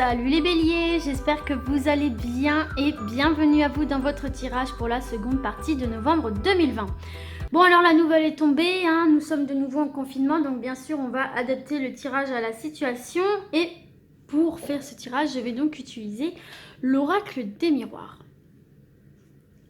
Salut les béliers, j'espère que vous allez bien et bienvenue à vous dans votre tirage pour la seconde partie de novembre 2020. Bon alors la nouvelle est tombée, nous sommes de nouveau en confinement, donc bien sûr on va adapter le tirage à la situation. Et pour faire ce tirage, je vais donc utiliser l'oracle des miroirs.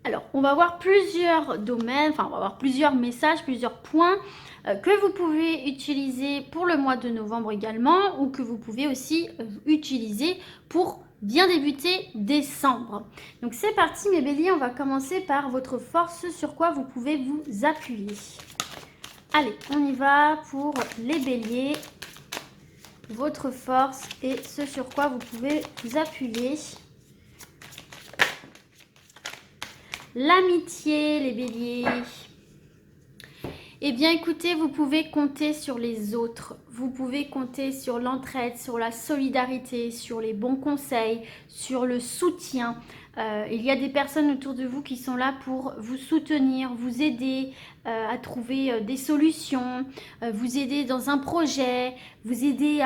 Alors, on va voir plusieurs domaines, on va voir plusieurs messages, plusieurs points que vous pouvez utiliser pour le mois de novembre également, ou que vous pouvez aussi utiliser pour bien débuter décembre. Donc c'est parti mes béliers, on va commencer par votre force, sur quoi vous pouvez vous appuyer. Allez, on y va pour les béliers, votre force et ce sur quoi vous pouvez vous appuyer. L'amitié, les béliers. Eh bien, écoutez, vous pouvez compter sur les autres. Vous pouvez compter sur l'entraide, sur la solidarité, sur les bons conseils, sur le soutien. Il y a des personnes autour de vous qui sont là pour vous soutenir, vous aider à trouver des solutions, vous aider dans un projet, vous aider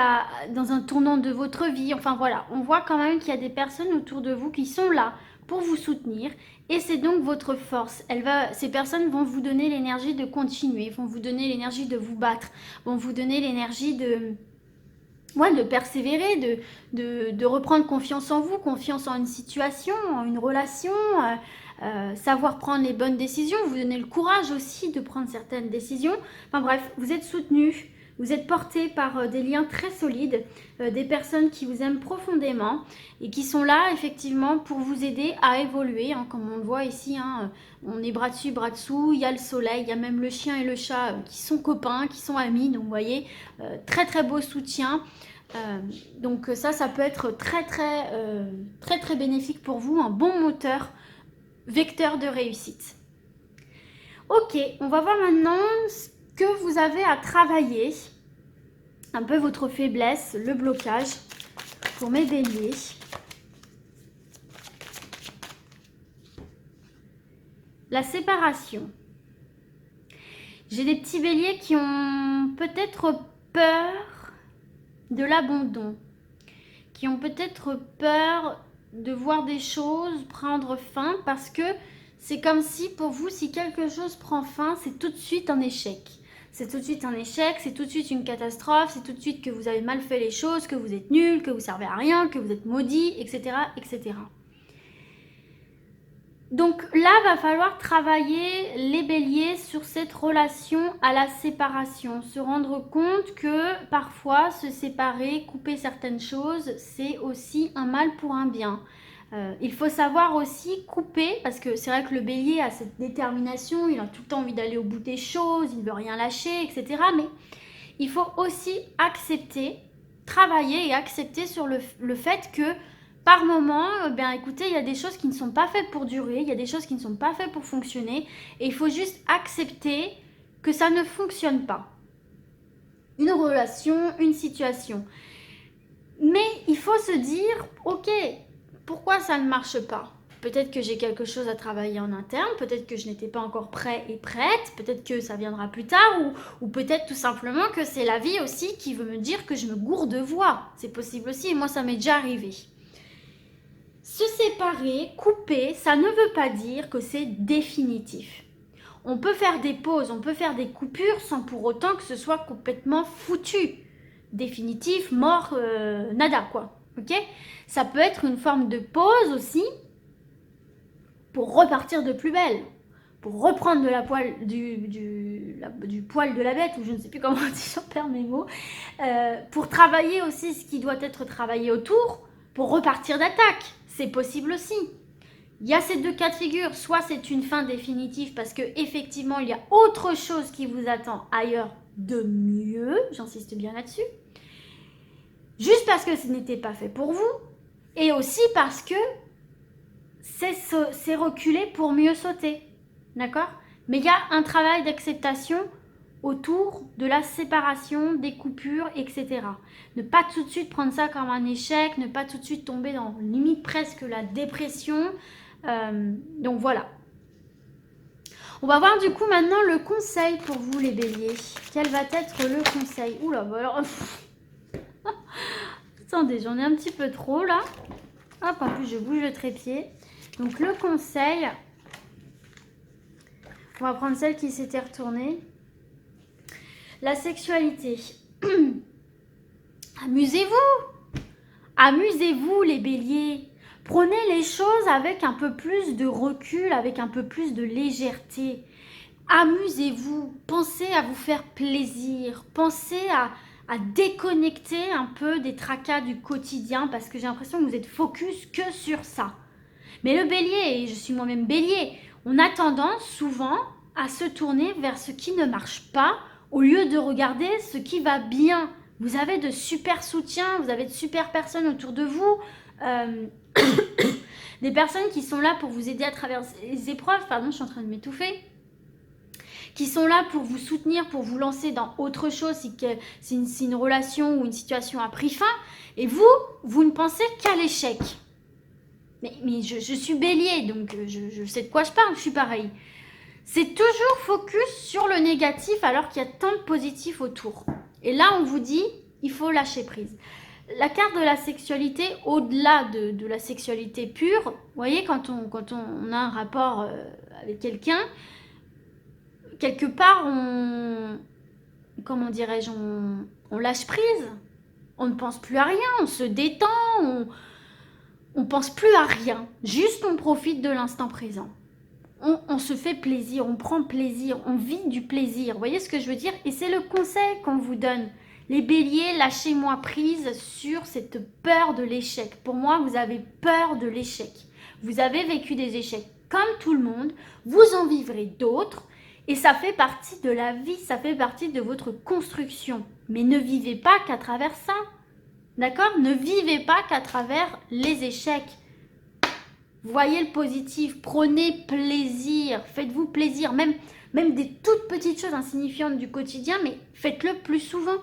dans un tournant de votre vie. Enfin voilà, on voit quand même qu'il y a des personnes autour de vous qui sont là pour vous soutenir. Et c'est donc votre force. Ces personnes vont vous donner l'énergie de continuer, vont vous donner l'énergie de vous battre, vont vous donner l'énergie de persévérer, de reprendre confiance en vous, confiance en une situation, en une relation, savoir prendre les bonnes décisions, vous donner le courage aussi de prendre certaines décisions. Enfin bref, vous êtes soutenu. Vous êtes porté par des liens très solides, des personnes qui vous aiment profondément et qui sont là effectivement pour vous aider à évoluer. Comme on le voit ici, on est bras dessus, bras dessous, il y a le soleil, il y a même le chien et le chat qui sont copains, qui sont amis. Donc vous voyez, très très beau soutien. Donc ça peut être très bénéfique pour vous, un bon moteur, vecteur de réussite. Ok, on va voir maintenant que vous avez à travailler, un peu votre faiblesse, le blocage pour mes béliers. La séparation. J'ai des petits béliers qui ont peut-être peur de l'abandon, qui ont peut-être peur de voir des choses prendre fin, parce que c'est comme si pour vous, si quelque chose prend fin, c'est tout de suite un échec. C'est tout de suite un échec, c'est tout de suite une catastrophe, c'est tout de suite que vous avez mal fait les choses, que vous êtes nul, que vous servez à rien, que vous êtes maudit, etc., etc. Donc là, va falloir travailler les béliers sur cette relation à la séparation. Se rendre compte que parfois, se séparer, couper certaines choses, c'est aussi un mal pour un bien. Il faut savoir aussi couper, parce que c'est vrai que le bélier a cette détermination, il a tout le temps envie d'aller au bout des choses, il ne veut rien lâcher, etc. Mais il faut aussi accepter, travailler et accepter sur le fait que par moment, écoutez, il y a des choses qui ne sont pas faites pour durer, il y a des choses qui ne sont pas faites pour fonctionner, et il faut juste accepter que ça ne fonctionne pas. Une relation, une situation. Mais il faut se dire, ok, pourquoi ça ne marche pas? Peut-être que j'ai quelque chose à travailler en interne, peut-être que je n'étais pas encore prêt et prête, peut-être que ça viendra plus tard, ou peut-être tout simplement que c'est la vie aussi qui veut me dire que je me gourde de voix. C'est possible aussi, et moi ça m'est déjà arrivé. Se séparer, couper, ça ne veut pas dire que c'est définitif. On peut faire des pauses, on peut faire des coupures sans pour autant que ce soit complètement foutu. Définitif, mort, nada quoi. Ok ? Ça peut être une forme de pause aussi pour repartir de plus belle, pour reprendre de la poil, du poil de la bête, ou je ne sais plus comment on dit, j'en perds mes mots, pour travailler aussi ce qui doit être travaillé autour, pour repartir d'attaque. C'est possible aussi. Il y a ces deux cas de figure. Soit c'est une fin définitive parce qu'effectivement, il y a autre chose qui vous attend ailleurs de mieux. J'insiste bien là-dessus. Juste parce que ce n'était pas fait pour vous. Et aussi parce que c'est reculer pour mieux sauter. D'accord ? Mais il y a un travail d'acceptation autour de la séparation, des coupures, etc. Ne pas tout de suite prendre ça comme un échec, ne pas tout de suite tomber dans limite presque la dépression. Donc voilà. On va voir du coup maintenant le conseil pour vous les béliers. Quel va être le conseil? Oula, bah alors... Attendez, j'en ai un petit peu trop là. Hop, en plus je bouge le trépied. Donc le conseil, on va prendre celle qui s'était retournée. La sexualité. Amusez-vous. Amusez-vous les béliers. Prenez les choses avec un peu plus de recul, avec un peu plus de légèreté. Amusez-vous. Pensez à vous faire plaisir. Pensez à déconnecter un peu des tracas du quotidien parce que j'ai l'impression que vous êtes focus que sur ça. Mais le bélier, et je suis moi-même bélier, on a tendance souvent à se tourner vers ce qui ne marche pas au lieu de regarder ce qui va bien. Vous avez de super soutiens, vous avez de super personnes autour de vous, des personnes qui sont là pour vous aider à travers les épreuves, pardon, je suis en train de m'étouffer, qui sont là pour vous soutenir, pour vous lancer dans autre chose si une relation ou une situation a pris fin. Et vous ne pensez qu'à l'échec. Mais je suis bélier, donc je sais de quoi je parle, je suis pareil. C'est toujours focus sur le négatif alors qu'il y a tant de positifs autour. Et là, on vous dit, il faut lâcher prise. La carte de la sexualité, au-delà de la sexualité pure, vous voyez, quand on a un rapport avec quelqu'un, quelque part, comment dirais-je, on lâche prise. On ne pense plus à rien, on se détend, on pense plus à rien. Juste on profite de l'instant présent. On se fait plaisir, on prend plaisir, on vit du plaisir. Vous voyez ce que je veux dire? Et c'est le conseil qu'on vous donne. Les béliers, lâchez-moi prise sur cette peur de l'échec. Pour moi, vous avez peur de l'échec. Vous avez vécu des échecs comme tout le monde. Vous en vivrez d'autres. Et ça fait partie de la vie, ça fait partie de votre construction. Mais ne vivez pas qu'à travers ça. D'accord? Ne vivez pas qu'à travers les échecs. Voyez le positif, prenez plaisir, faites-vous plaisir, même des toutes petites choses insignifiantes du quotidien, mais faites-le plus souvent.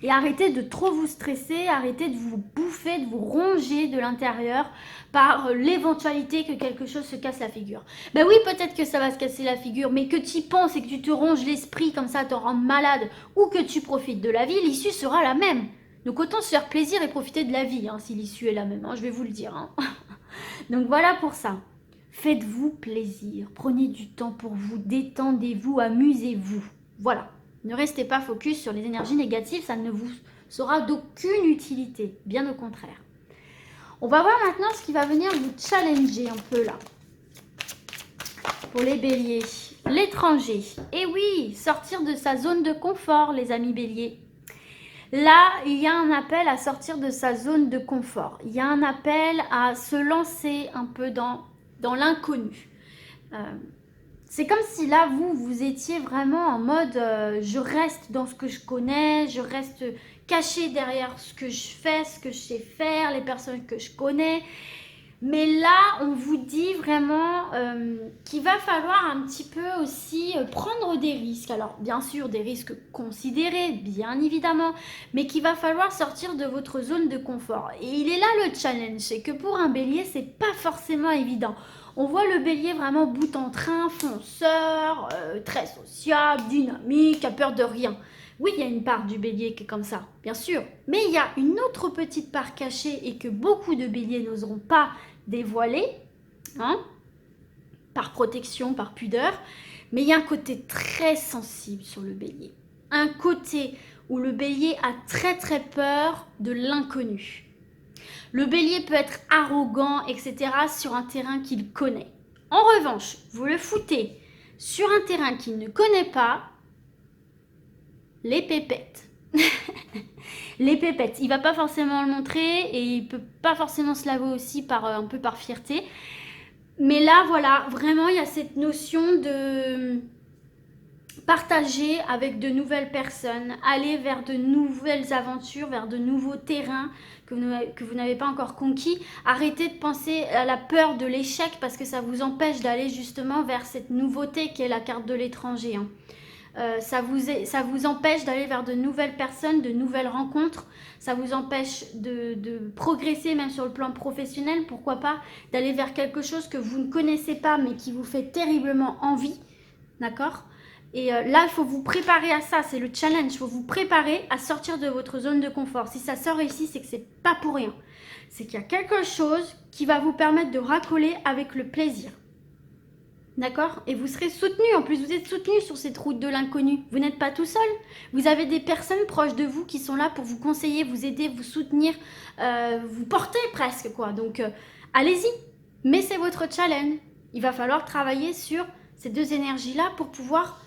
Et arrêtez de trop vous stresser, arrêtez de vous bouffer, de vous ronger de l'intérieur par l'éventualité que quelque chose se casse la figure. Ben oui, peut-être que ça va se casser la figure, mais que tu y penses et que tu te ronges l'esprit comme ça, te rendre malade, ou que tu profites de la vie, l'issue sera la même. Donc autant se faire plaisir et profiter de la vie, hein, si l'issue est la même, hein, je vais vous le dire. Hein. Donc voilà pour ça. Faites-vous plaisir, prenez du temps pour vous, détendez-vous, amusez-vous. Voilà. Ne restez pas focus sur les énergies négatives, ça ne vous sera d'aucune utilité, bien au contraire. On va voir maintenant ce qui va venir vous challenger un peu là. Pour les béliers, l'étranger. Et oui, sortir de sa zone de confort, les amis béliers. Là, il y a un appel à sortir de sa zone de confort. Il y a un appel à se lancer un peu dans l'inconnu. C'est comme si là, vous étiez vraiment en mode je reste dans ce que je connais, je reste caché derrière ce que je fais, ce que je sais faire, les personnes que je connais. Mais là, on vous dit vraiment qu'il va falloir un petit peu aussi prendre des risques. Alors, bien sûr, des risques considérés, bien évidemment, mais qu'il va falloir sortir de votre zone de confort. Et il est là le challenge, c'est que pour un bélier, c'est pas forcément évident. On voit le bélier vraiment bout en train, fonceur, très sociable, dynamique, a peur de rien. Oui, il y a une part du bélier qui est comme ça, bien sûr. Mais il y a une autre petite part cachée et que beaucoup de béliers n'oseront pas dévoiler, hein, par protection, par pudeur. Mais il y a un côté très sensible sur le bélier. Un côté où le bélier a très très peur de l'inconnu. Le bélier peut être arrogant, etc. sur un terrain qu'il connaît. En revanche, vous le foutez sur un terrain qu'il ne connaît pas, les pépettes. Les pépettes, il va pas forcément le montrer et il peut pas forcément se l'avouer aussi un peu par fierté. Mais là, voilà, vraiment, il y a cette notion de partager avec de nouvelles personnes, aller vers de nouvelles aventures, vers de nouveaux terrains que vous n'avez pas encore conquis. Arrêtez de penser à la peur de l'échec parce que ça vous empêche d'aller justement vers cette nouveauté qui est la carte de l'étranger. Hein. Ça vous empêche d'aller vers de nouvelles personnes, de nouvelles rencontres. Ça vous empêche de progresser même sur le plan professionnel. Pourquoi pas d'aller vers quelque chose que vous ne connaissez pas mais qui vous fait terriblement envie. D'accord ? Et là, il faut vous préparer à ça, c'est le challenge. Il faut vous préparer à sortir de votre zone de confort. Si ça sort ici, c'est que c'est pas pour rien. C'est qu'il y a quelque chose qui va vous permettre de racoler avec le plaisir. D'accord? Et vous serez soutenu. En plus, vous êtes soutenu sur cette route de l'inconnu. Vous n'êtes pas tout seul. Vous avez des personnes proches de vous qui sont là pour vous conseiller, vous aider, vous soutenir, vous porter presque, quoi. Donc, allez-y. Mais c'est votre challenge. Il va falloir travailler sur ces deux énergies-là pour pouvoir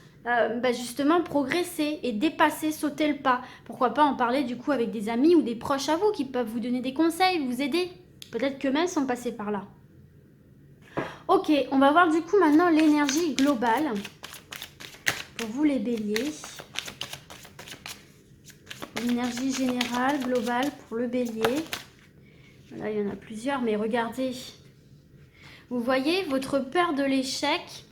justement progresser et dépasser, sauter le pas. Pourquoi pas en parler du coup avec des amis ou des proches à vous qui peuvent vous donner des conseils, vous aider. Peut-être qu'eux-mêmes sont passés par là. Ok, on va voir du coup maintenant l'énergie globale pour vous les béliers. L'énergie générale, globale pour le bélier. Là, il y en a plusieurs, mais regardez. Vous voyez, votre peur de l'échec...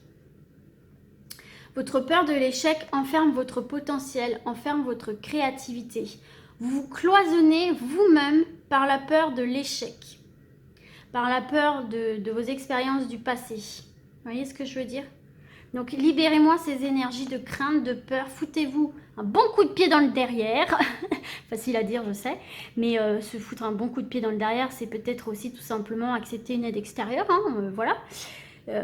Votre peur de l'échec enferme votre potentiel, enferme votre créativité. Vous vous cloisonnez vous-même par la peur de l'échec, par la peur de vos expériences du passé. Vous voyez ce que je veux dire? Donc libérez-moi ces énergies de crainte, de peur. Foutez-vous un bon coup de pied dans le derrière. Facile à dire, je sais. Mais se foutre un bon coup de pied dans le derrière, c'est peut-être aussi tout simplement accepter une aide extérieure. Voilà.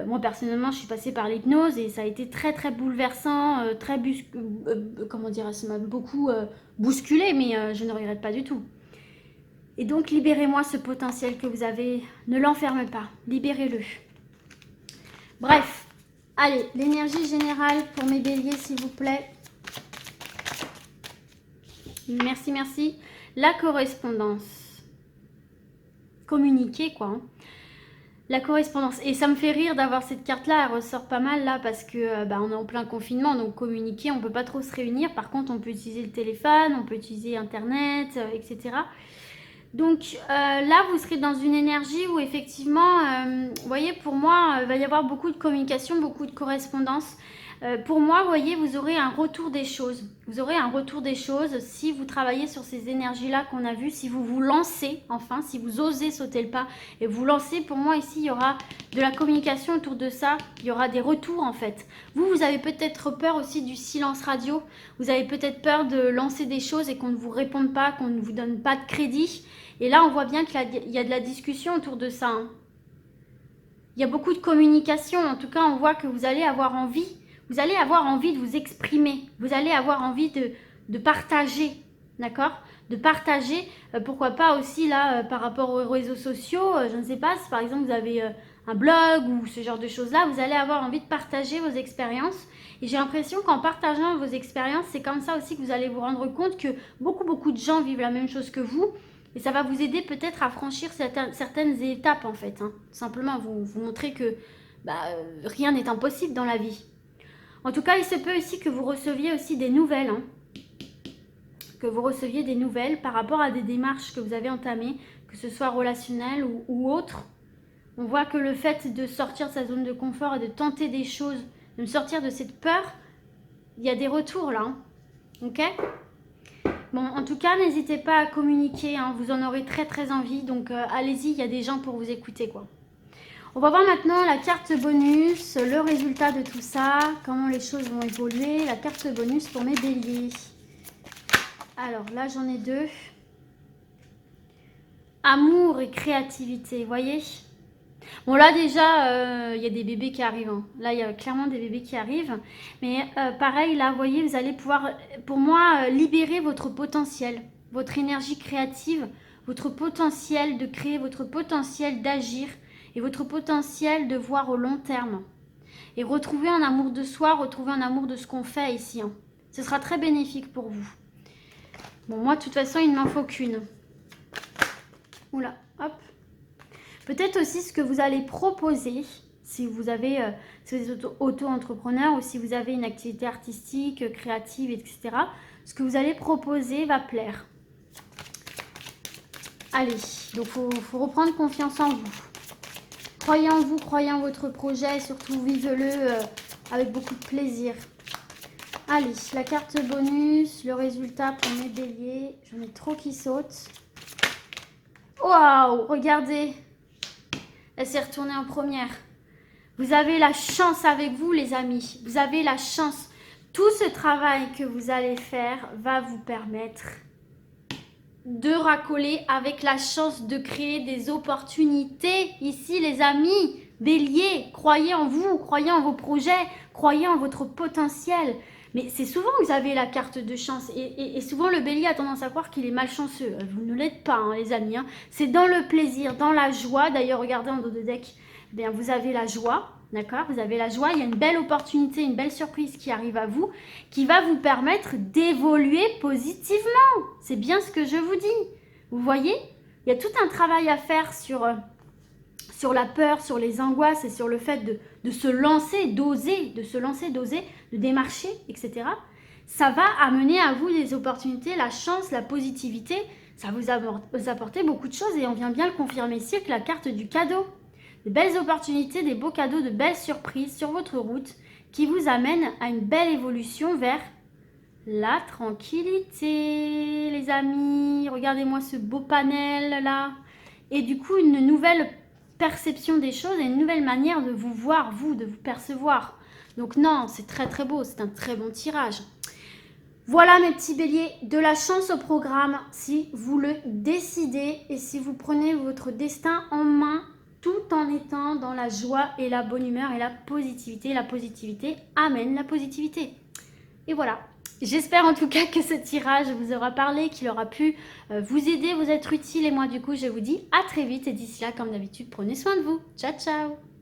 Moi personnellement je suis passée par l'hypnose et ça a été très très bouleversant, comment dire, ça m'a beaucoup bousculé, mais je ne regrette pas du tout. Et donc libérez-moi ce potentiel que vous avez, ne l'enfermez pas, libérez-le. Bref, allez, l'énergie générale pour mes béliers s'il vous plaît. Merci, merci. La correspondance. Communiquer quoi. Hein. La correspondance. Et ça me fait rire d'avoir cette carte-là. Elle ressort pas mal là parce que on est en plein confinement. Donc communiquer, on peut pas trop se réunir. Par contre, on peut utiliser le téléphone, on peut utiliser Internet, etc. Donc là, vous serez dans une énergie où effectivement, vous voyez, pour moi, il va y avoir beaucoup de communication, beaucoup de correspondance. Pour moi, vous voyez, vous aurez un retour des choses. Vous aurez un retour des choses si vous travaillez sur ces énergies-là qu'on a vues, si vous vous lancez, enfin, si vous osez sauter le pas et vous lancez. Pour moi, ici, il y aura de la communication autour de ça. Il y aura des retours, en fait. Vous avez peut-être peur aussi du silence radio. Vous avez peut-être peur de lancer des choses et qu'on ne vous réponde pas, qu'on ne vous donne pas de crédit. Et là, on voit bien qu'il y a de la discussion autour de ça. Hein. Il y a beaucoup de communication. En tout cas, on voit que vous allez avoir envie. Vous allez avoir envie de vous exprimer. Vous allez avoir envie de partager. D'accord? De partager. Pourquoi pas aussi, là, par rapport aux réseaux sociaux. Je ne sais pas, si par exemple, vous avez un blog ou ce genre de choses-là, vous allez avoir envie de partager vos expériences. Et j'ai l'impression qu'en partageant vos expériences, c'est comme ça aussi que vous allez vous rendre compte que beaucoup de gens vivent la même chose que vous. Et ça va vous aider peut-être à franchir certaines étapes, en fait. Hein. Simplement, vous montrer que rien n'est impossible dans la vie. En tout cas, il se peut aussi que vous receviez aussi des nouvelles. Hein. Que vous receviez des nouvelles par rapport à des démarches que vous avez entamées, que ce soit relationnelles ou autres. On voit que le fait de sortir de sa zone de confort et de tenter des choses, de sortir de cette peur, il y a des retours là. Hein. Ok ? Bon, en tout cas, n'hésitez pas à communiquer. Hein. Vous en aurez très envie. Donc, allez-y, il y a des gens pour vous écouter, quoi. On va voir maintenant la carte bonus, le résultat de tout ça, comment les choses vont évoluer. La carte bonus pour mes béliers. Alors là, j'en ai deux. Amour et créativité, vous voyez? Bon, là déjà, il y a des bébés qui arrivent. Hein. Là, il y a clairement des bébés qui arrivent. Mais pareil, là, vous voyez, vous allez pouvoir, pour moi, libérer votre potentiel, votre énergie créative, votre potentiel de créer, votre potentiel d'agir. Et votre potentiel de voir au long terme. Et retrouver un amour de soi, retrouver un amour de ce qu'on fait ici. Hein. Ce sera très bénéfique pour vous. Bon, moi, de toute façon, il ne m'en faut qu'une. Oula, hop. Peut-être aussi ce que vous allez proposer, si vous avez, si vous êtes auto-entrepreneur ou si vous avez une activité artistique, créative, etc. Ce que vous allez proposer va plaire. Allez, donc il faut reprendre confiance en vous. Croyez en vous, croyez en votre projet et surtout vivez-le avec beaucoup de plaisir. Allez, la carte bonus, le résultat pour mes béliers. J'en ai trop qui sautent. Waouh, regardez. Elle s'est retournée en première. Vous avez la chance avec vous, les amis. Vous avez la chance. Tout ce travail que vous allez faire va vous permettre de racoler avec la chance de créer des opportunités. Ici, les amis, Bélier, croyez en vous, croyez en vos projets, croyez en votre potentiel. Mais c'est souvent que vous avez la carte de chance et souvent le Bélier a tendance à croire qu'il est malchanceux. Vous ne l'êtes pas, hein, les amis. Hein. C'est dans le plaisir, dans la joie. D'ailleurs, regardez en dos de deck, eh bien, vous avez la joie. D'accord? Vous avez la joie, il y a une belle opportunité, une belle surprise qui arrive à vous, qui va vous permettre d'évoluer positivement. C'est bien ce que je vous dis. Vous voyez? Il y a tout un travail à faire sur la peur, sur les angoisses et sur le fait de se lancer, d'oser, de démarcher, etc. Ça va amener à vous des opportunités, la chance, la positivité. Ça vous apporter beaucoup de choses et on vient bien le confirmer ici avec la carte du cadeau. De belles opportunités, des beaux cadeaux, de belles surprises sur votre route qui vous amènent à une belle évolution vers la tranquillité, les amis. Regardez-moi ce beau panel là. Et du coup, une nouvelle perception des choses et une nouvelle manière de vous voir, vous, de vous percevoir. Donc non, c'est très très beau, c'est un très bon tirage. Voilà mes petits béliers, de la chance au programme si vous le décidez et si vous prenez votre destin en main tout en étant dans la joie et la bonne humeur et la positivité. La positivité amène la positivité. Et voilà. J'espère en tout cas que ce tirage vous aura parlé, qu'il aura pu vous aider, vous être utile. Et moi du coup, je vous dis à très vite. Et d'ici là, comme d'habitude, prenez soin de vous. Ciao, ciao!